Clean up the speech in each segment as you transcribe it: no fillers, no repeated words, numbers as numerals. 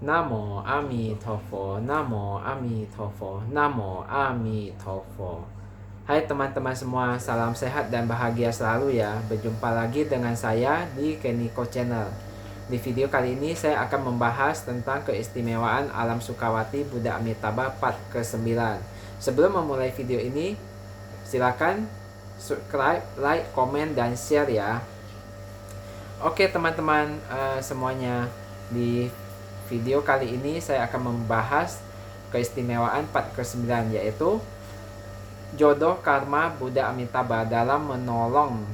Namo Amitofo, Namo Amitofo, Namo Amitofo. Hai teman-teman semua, salam sehat dan bahagia selalu ya. Berjumpa lagi dengan saya di Keniko Channel. Di video kali ini saya akan membahas tentang keistimewaan alam Sukawati Buddha Amitabha part ke-9. Sebelum memulai video ini, silakan subscribe, like, komen, dan share ya. Oke teman-teman semuanya, di video kali ini saya akan membahas keistimewaan part ke-9, yaitu jodoh karma Buddha Amitabha dalam menolong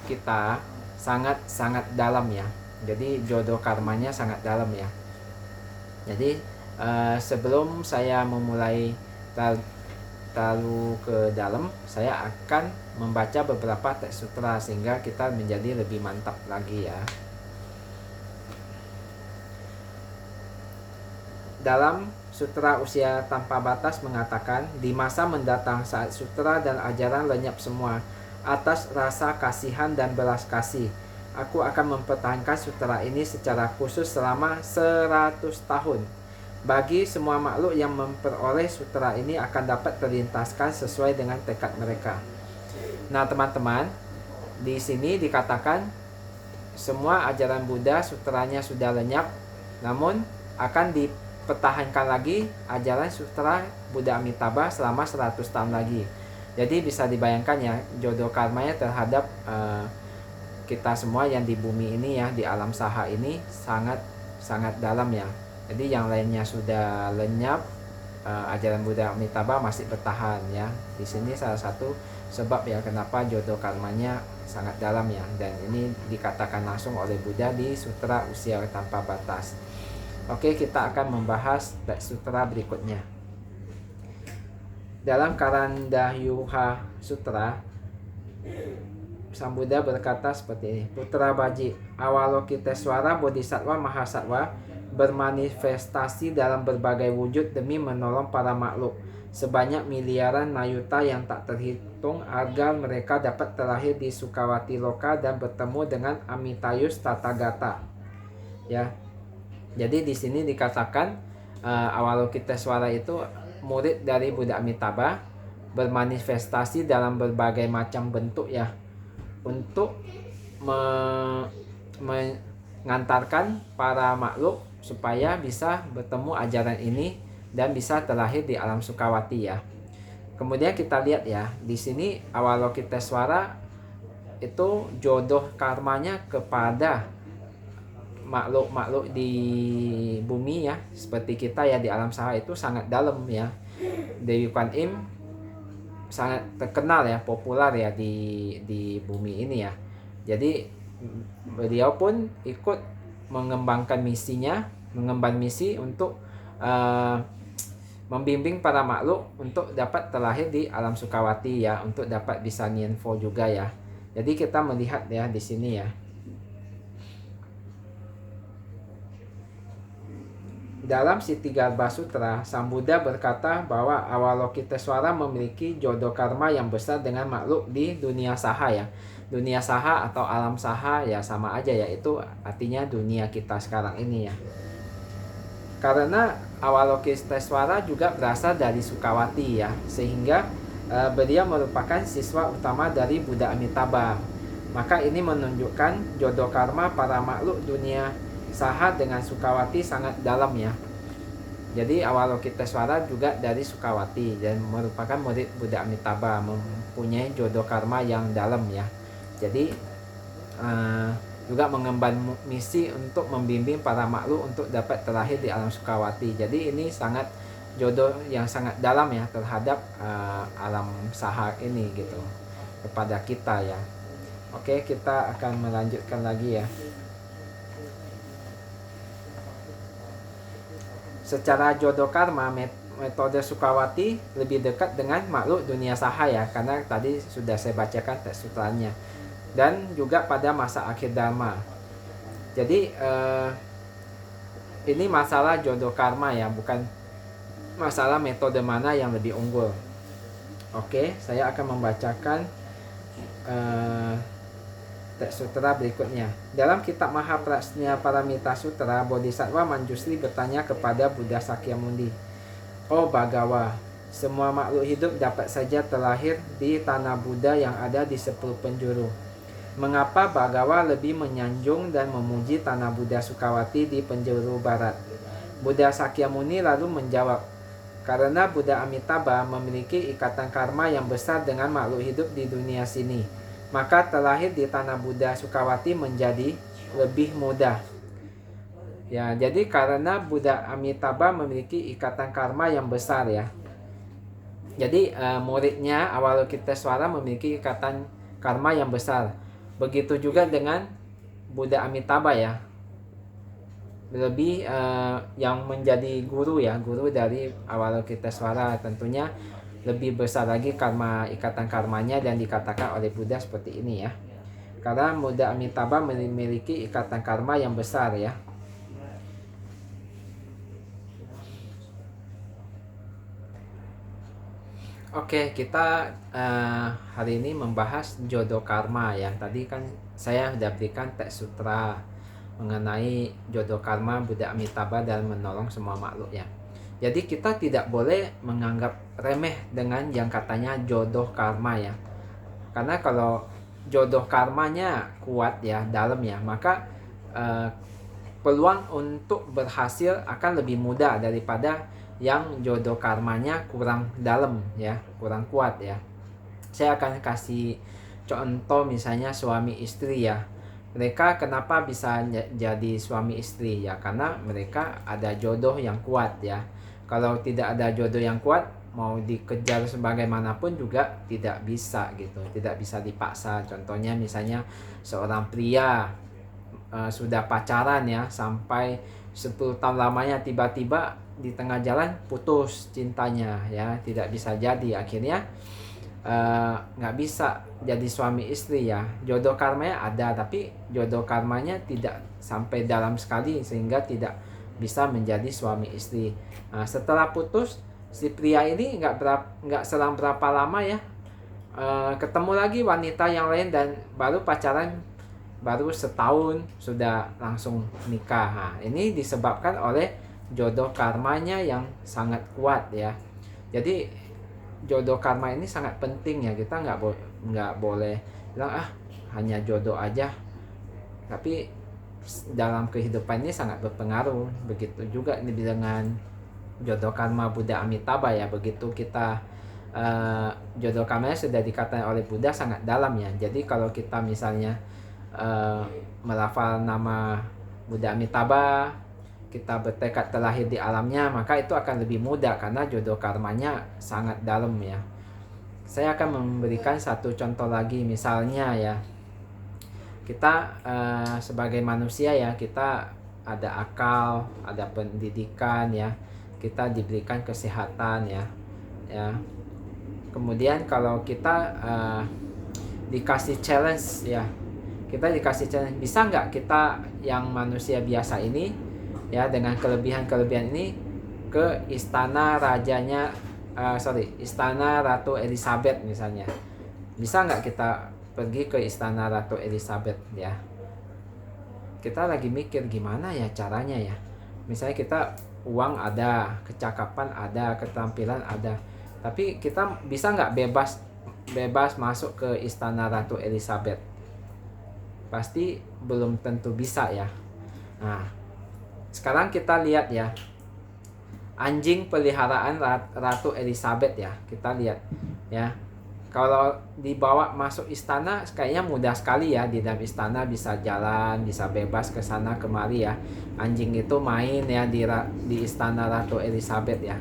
kita sangat-sangat dalam ya. Jadi jodoh karmanya sangat dalam ya. Jadi sebelum saya memulai terlalu ke dalam, saya akan membaca beberapa teks sutra sehingga kita menjadi lebih mantap lagi ya. Dalam Sutra Usia Tanpa Batas mengatakan, di masa mendatang saat sutra dan ajaran lenyap semua atas rasa kasihan dan belas kasih, aku akan mempertahankan sutra ini secara khusus selama 100 tahun. Bagi semua makhluk yang memperoleh sutra ini akan dapat terlintaskan sesuai dengan tekad mereka. Nah teman-teman, di sini dikatakan semua ajaran Buddha sutranya sudah lenyap, namun akan dipertahankan lagi ajaran sutra Buddha Amitabha selama 100 tahun lagi. Jadi bisa dibayangkan ya, jodoh karmanya terhadap kita semua yang di bumi ini ya, di alam saha ini sangat dalam ya. Jadi yang lainnya sudah lenyap, ajaran Buddha Amitabha masih bertahan ya. Di sini salah satu sebab ya kenapa jodoh karmanya sangat dalam ya, dan ini dikatakan langsung oleh Buddha di Sutra Usia Tanpa Batas. Oke, kita akan membahas teks sutra berikutnya. Dalam Karandahyuha Sutra, Sang Buddha berkata seperti ini, Putra Baji, Avalokitesvara Bodhisattva Mahasatwa bermanifestasi dalam berbagai wujud demi menolong para makhluk sebanyak miliaran nayuta yang tak terhitung agar mereka dapat terlahir di Sukawati Loka dan bertemu dengan Amitayus Tathagata. Ya. Jadi di sini dikatakan Avalokitesvara itu murid dari Buddha Amitabha, bermanifestasi dalam berbagai macam bentuk ya, untuk mengantarkan para makhluk supaya bisa bertemu ajaran ini dan bisa terlahir di alam Sukawati ya. Kemudian kita lihat ya, di sini Avalokitesvara itu jodoh karmanya kepada makhluk-makhluk di bumi ya, seperti kita ya di alam saha itu sangat dalam ya. Dewi Kwan Im sangat terkenal ya, populer ya di bumi ini ya. Jadi beliau pun ikut mengembangkan misinya, mengemban misi untuk membimbing para makhluk untuk dapat terlahir di alam Sukawati ya, untuk dapat bisa nianfo juga ya. Jadi kita melihat ya di sini ya. Dalam Sitigarbha Sutra, Sang Buddha berkata bahwa Avalokitesvara memiliki jodoh karma yang besar dengan makhluk di dunia saha ya. Dunia saha atau alam saha ya sama aja ya, itu artinya dunia kita sekarang ini ya. Karena Avalokitesvara juga berasal dari Sukawati ya, sehingga beliau merupakan siswa utama dari Buddha Amitabha. Maka ini menunjukkan jodoh karma para makhluk dunia saha dengan Sukawati sangat dalam ya. Jadi Avalokitesvara juga dari Sukawati dan merupakan murid Buddha Amitabha, mempunyai jodoh karma yang dalam ya. Jadi juga mengemban misi untuk membimbing para makhluk untuk dapat terlahir di alam Sukawati. Jadi ini sangat jodoh yang sangat dalam ya terhadap alam saha ini gitu, kepada kita ya. Oke, kita akan melanjutkan lagi ya. Secara jodoh karma, metode Sukawati lebih dekat dengan makhluk dunia saha ya, karena tadi sudah saya bacakan teks sutranya. Dan juga pada masa akhir dharma. Jadi ini masalah jodoh karma ya, bukan masalah metode mana yang lebih unggul. Oke, saya akan membacakan teks sutra berikutnya. Dalam kitab Mahaprajna Paramita Sutra, Bodhisattva Manjusri bertanya kepada Buddha Sakyamuni, "Oh Bhagawa, semua makhluk hidup dapat saja terlahir di tanah Buddha yang ada di 10 penjuru. Mengapa Bhagawa lebih menyanjung dan memuji tanah Buddha Sukawati di penjuru barat?" Buddha Sakyamuni lalu menjawab, "Karena Buddha Amitabha memiliki ikatan karma yang besar dengan makhluk hidup di dunia sini, maka terlahir di tanah Buddha Sukawati menjadi lebih mudah." Ya, jadi karena Buddha Amitabha memiliki ikatan karma yang besar ya. Jadi muridnya Avalokitesvara memiliki ikatan karma yang besar. Begitu juga dengan Buddha Amitabha ya. Lebih yang menjadi guru ya, guru dari Avalokitesvara tentunya lebih besar lagi karma, ikatan karmanya, dan dikatakan oleh Buddha seperti ini ya. Karena Buddha Amitabha memiliki ikatan karma yang besar ya. Oke, kita hari ini membahas jodoh karma ya. Tadi kan saya sudah berikan teks sutra mengenai jodoh karma Buddha Amitabha dan menolong semua makhluk ya. Jadi kita tidak boleh menganggap remeh dengan yang katanya jodoh karma ya. Karena kalau jodoh karmanya kuat ya, dalam ya, maka peluang untuk berhasil akan lebih mudah daripada yang jodoh karmanya kurang dalam ya, kurang kuat ya. Saya akan kasih contoh misalnya suami istri ya. Mereka kenapa bisa jadi suami istri ya? Karena mereka ada jodoh yang kuat ya. Kalau tidak ada jodoh yang kuat, mau dikejar sebagaimanapun juga tidak bisa gitu, tidak bisa dipaksa. Contohnya misalnya seorang pria sudah pacaran ya sampai 10 tahun lamanya, tiba-tiba di tengah jalan putus cintanya ya, tidak bisa jadi, akhirnya nggak bisa jadi suami istri ya. Jodoh karmanya ada, tapi jodoh karmanya tidak sampai dalam sekali sehingga tidak bisa menjadi suami istri. Nah, setelah putus, si pria ini nggak selang berapa lama ya, ketemu lagi wanita yang lain dan baru pacaran baru setahun sudah langsung nikah. Nah, ini disebabkan oleh jodoh karmanya yang sangat kuat ya. Jadi jodoh karma ini sangat penting ya. Kita nggak boleh bilang hanya jodoh aja, tapi dalam kehidupan ini sangat berpengaruh. Begitu juga ini dengan jodoh karma Buddha Amitabha ya. Begitu kita jodoh karmanya sudah dikatakan oleh Buddha sangat dalam ya. Jadi kalau kita misalnya melafal nama Buddha Amitabha, kita bertekad terlahir di alamnya, maka itu akan lebih mudah karena jodoh karmanya sangat dalam ya. Saya akan memberikan satu contoh lagi, misalnya ya, kita sebagai manusia ya, kita ada akal, ada pendidikan ya, kita diberikan kesehatan ya. Kemudian kalau kita dikasih challenge ya, kita dikasih challenge, bisa nggak kita yang manusia biasa ini ya, dengan kelebihan-kelebihan ini ke istana istana Ratu Elizabeth misalnya. Bisa nggak kita pergi ke istana Ratu Elizabeth ya? Kita lagi mikir gimana ya caranya ya. Misalnya kita uang ada, kecakapan ada, keterampilan ada, tapi kita bisa nggak bebas masuk ke istana Ratu Elizabeth? Pasti belum tentu bisa ya. Nah, sekarang kita lihat ya, anjing peliharaan Ratu Elizabeth ya. Kita lihat ya, kalau dibawa masuk istana kayaknya mudah sekali ya. Di dalam istana bisa jalan, bisa bebas ke sana kemari ya. Anjing itu main ya di istana Ratu Elizabeth ya.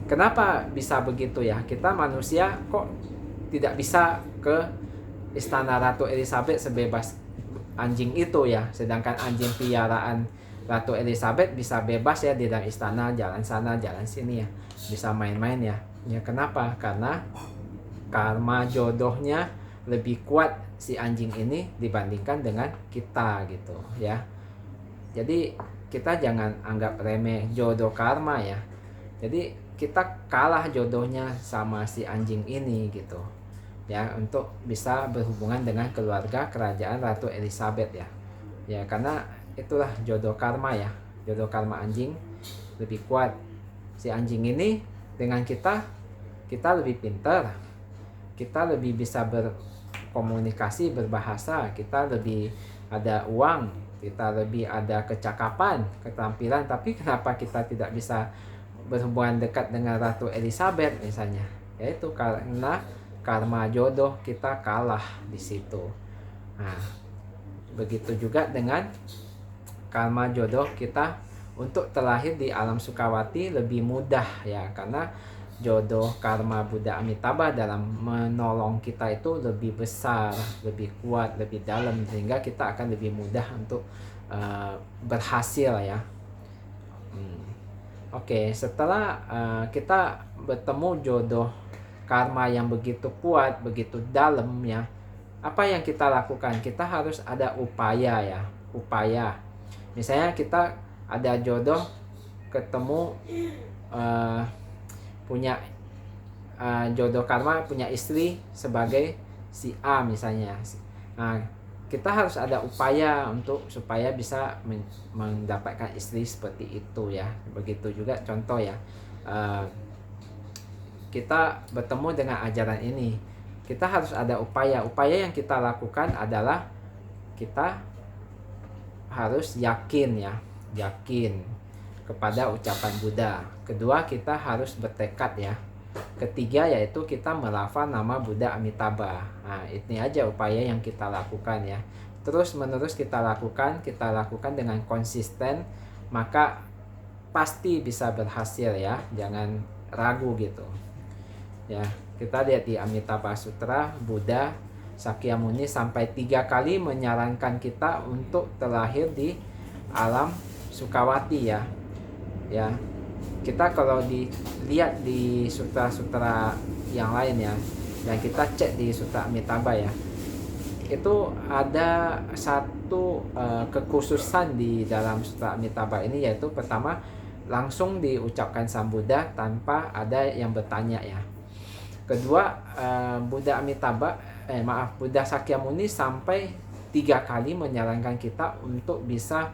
Kenapa bisa begitu ya? Kita manusia kok tidak bisa ke istana Ratu Elizabeth sebebas anjing itu ya. Sedangkan anjing piaraan Ratu Elizabeth bisa bebas ya di dalam istana, jalan sana jalan sini ya, bisa main-main ya. Ya kenapa? Karena karma jodohnya lebih kuat si anjing ini dibandingkan dengan kita gitu ya. Jadi kita jangan anggap remeh jodoh karma ya. Jadi kita kalah jodohnya sama si anjing ini gitu. ya, untuk bisa berhubungan dengan keluarga kerajaan Ratu Elizabeth ya. Ya, karena itulah jodoh karma ya. Jodoh karma anjing lebih kuat. Si anjing ini dengan kita lebih pintar, kita lebih bisa berkomunikasi, berbahasa, kita lebih ada uang, kita lebih ada kecakapan, keterampilan, tapi kenapa kita tidak bisa berhubungan dekat dengan Ratu Elizabeth misalnya? Yaitu karena karma jodoh kita kalah di situ. Nah, begitu juga dengan karma jodoh kita untuk terlahir di alam Sukawati lebih mudah ya, karena jodoh karma Buddha Amitabha dalam menolong kita itu lebih besar, lebih kuat, lebih dalam, sehingga kita akan lebih mudah untuk berhasil ya. Oke, setelah kita bertemu jodoh karma yang begitu kuat, begitu dalam ya, apa yang kita lakukan? Kita harus ada upaya ya, upaya. Misalnya kita ada jodoh ketemu punya jodoh karma punya istri sebagai si A misalnya. Nah, kita harus ada upaya untuk supaya bisa mendapatkan istri seperti itu ya. Begitu juga contoh ya, kita bertemu dengan ajaran ini, kita harus ada upaya. Upaya yang kita lakukan adalah kita harus yakin ya, yakin kepada ucapan Buddha. Kedua, kita harus bertekad ya. Ketiga, yaitu kita melafal nama Buddha Amitabha. Nah, ini aja upaya yang kita lakukan ya. Terus menerus kita lakukan dengan konsisten, maka pasti bisa berhasil ya. Jangan ragu gitu. Ya, kita lihat di Amitabha Sutra, Buddha Sakyamuni sampai 3 kali menyarankan kita untuk terlahir di alam Sukawati ya. Ya, kita kalau dilihat di sutra-sutra yang lain ya, dan kita cek di Sutra Amitabha ya, itu ada satu kekhususan di dalam Sutra Amitabha ini, yaitu pertama langsung diucapkan Sang Buddha tanpa ada yang bertanya ya. Kedua, Buddha Sakyamuni sampai 3 kali menyarankan kita untuk bisa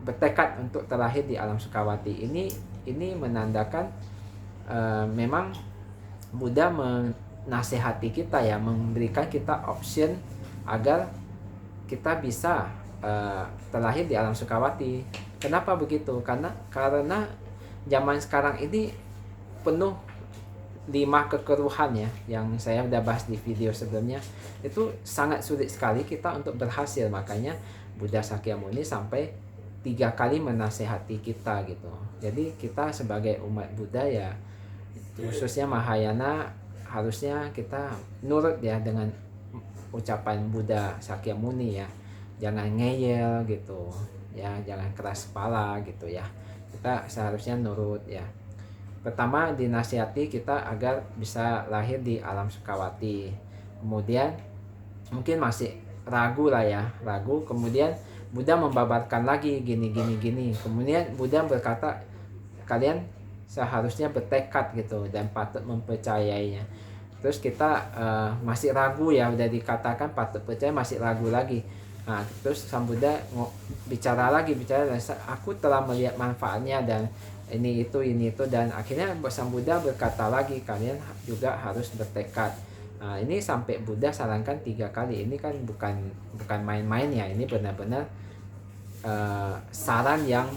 bertekad untuk terlahir di alam Sukawati. Ini menandakan memang Buddha menasihati kita ya, memberikan kita option agar kita bisa terlahir di alam Sukawati. Kenapa begitu? Karena zaman sekarang ini penuh 5 kekeruhan ya, yang saya udah bahas di video sebelumnya. Itu sangat sulit sekali kita untuk berhasil. Makanya Buddha Sakyamuni sampai 3 kali menasehati kita gitu. Jadi kita sebagai umat Buddha ya, khususnya Mahayana, harusnya kita nurut ya dengan ucapan Buddha Sakyamuni ya. Jangan ngeyel gitu ya, jangan keras kepala gitu ya. Kita seharusnya nurut ya. Pertama, dinasihati kita agar bisa lahir di alam Sukawati. Kemudian mungkin masih ragu lah ya, ragu. Kemudian Buddha membabarkan lagi gini. Kemudian Buddha berkata, kalian seharusnya bertekad gitu dan patut mempercayainya. Terus kita masih ragu ya, udah dikatakan patut percaya, masih ragu lagi. Nah, terus Sang Buddha bicara, aku telah melihat manfaatnya dan ini itu, dan akhirnya Sang Buddha berkata lagi, kalian juga harus bertekad. Nah, ini sampai Buddha sarankan 3 kali. Ini kan bukan main-main ya, ini benar-benar saran yang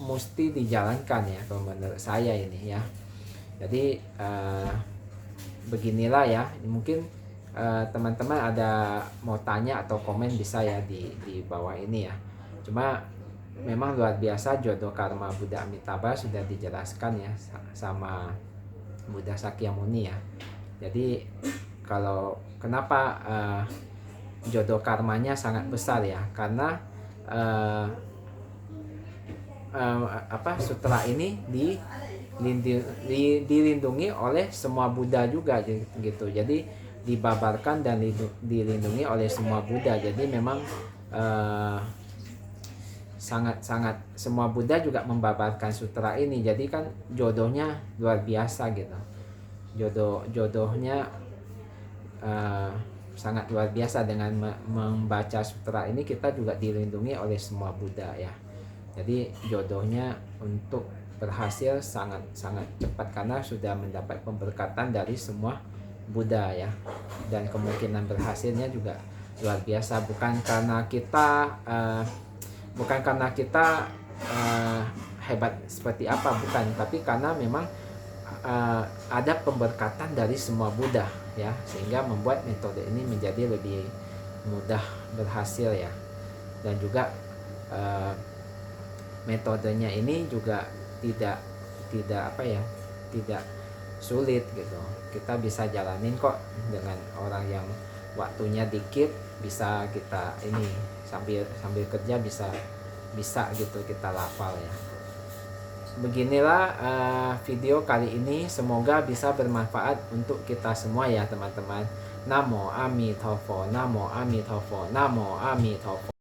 mesti dijalankan ya, kalau menurut saya ini ya. Jadi beginilah ya, mungkin teman-teman ada mau tanya atau komen bisa ya di bawah ini ya. Cuma memang luar biasa jodoh karma Buddha Amitabha sudah dijelaskan ya sama Buddha Sakyamuni ya. Jadi kalau kenapa jodoh karmanya sangat besar ya, karena sutra ini dilindungi oleh semua Buddha juga gitu. Jadi dibabarkan dan dilindungi oleh semua Buddha. Jadi memang sangat semua Buddha juga membabarkan sutra ini. Jadi kan jodohnya luar biasa gitu. jodohnya sangat luar biasa. Dengan membaca sutra ini kita juga dilindungi oleh semua Buddha ya. Jadi jodohnya untuk berhasil sangat cepat karena sudah mendapat pemberkatan dari semua Buddha ya. Dan kemungkinan berhasilnya juga luar biasa, bukan karena kita hebat seperti apa, bukan, tapi karena memang ada pemberkatan dari semua Buddha ya, sehingga membuat metode ini menjadi lebih mudah berhasil ya. Dan juga metodenya ini juga tidak sulit gitu. Kita bisa jalanin kok dengan orang yang waktunya dikit, bisa kita ini sambil kerja bisa gitu kita lafal ya. Beginilah video kali ini, semoga bisa bermanfaat untuk kita semua ya teman-teman. Namo Amitofo, Namo Amitofo, Namo Amitofo.